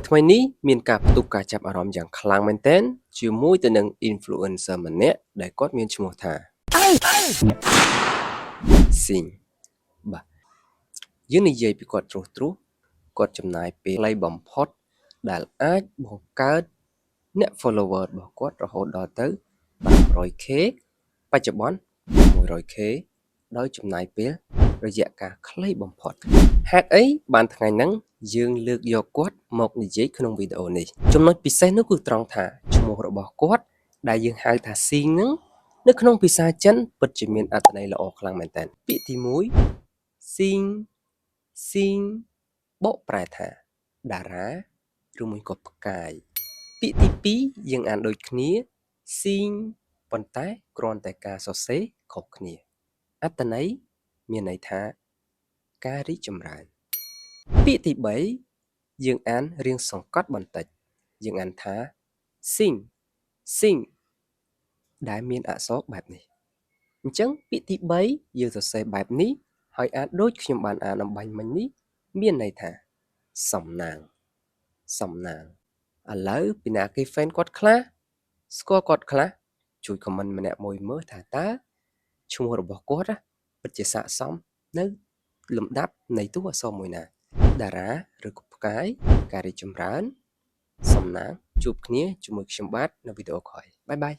ថ្មីនេះមានការផ្ទុះការចាប់អារម្មណ៍យ៉ាងខ្លាំងមែនទែនជាមួយទៅនឹង influencer ម្នាក់ដែលគាត់មានឈ្មោះថា Sing បាទយើងនិយាយពីគាត់ត្រុសគាត់ចំណាយពេលខ្លីបំផុតដែលអាចបង្កើតអ្នក follower របស់គាត់រហូតដល់ទៅ 500k បច្ចុប្បន្ន 100k ដោយចំណាយពេលរយៈកាលខ្លីបំផុតហេតុអីបានថ្ងៃហ្នឹងយើងលើកយកគាត់មកនិយាយក្នុងវីដេអូនេះចំណុចពិសេសនោះគឺត្រង់ថាឈ្មោះរបស់គាត់ដែលយើងហៅថា Sing ហ្នឹងនៅក្នុងភាសាចិនពិតជាមានអត្ថន័យល្អខ្លាំងមែនតើពាក្យទី1 Sing បកប្រែថាតារាឬមួយក៏ផ្កាយពាក្យទី2យើងអានដូចគ្នា Sing ប៉ុន្តែគ្រាន់តែការសរសេរខុសគ្នាអត្ថន័យមានន័យថាការរីកចម្រើនពាក្យទី3យើងអានរៀងសង្កត់បន្តិចយើងអានថា Sing ដែលមានអក្សរបែបនេះអញ្ចឹងពាក្យទី3យើងសរសេរបែបនេះហើយអានដូចខ្ញុំបានអានអំបញ្ញមិញនេះមានន័យថាសំណាងឥឡូវពីណាគេ fan គាត់ខ្លះស្គាល់គាត់ខ្លះជួយ comment ម្នាក់មួយមើលថាតើឈ្មោះរបស់គាត់ពិតជាស័ក្តិសមនៅលំដាប់នៃតួអក្សរមួយណាតារាឬក៏ផ្កាយការរីកចម្រើនសំណាងជួបគ្នាជាមួយខ្ញុំបាទនៅវីដេអូក្រោយបាយបាយ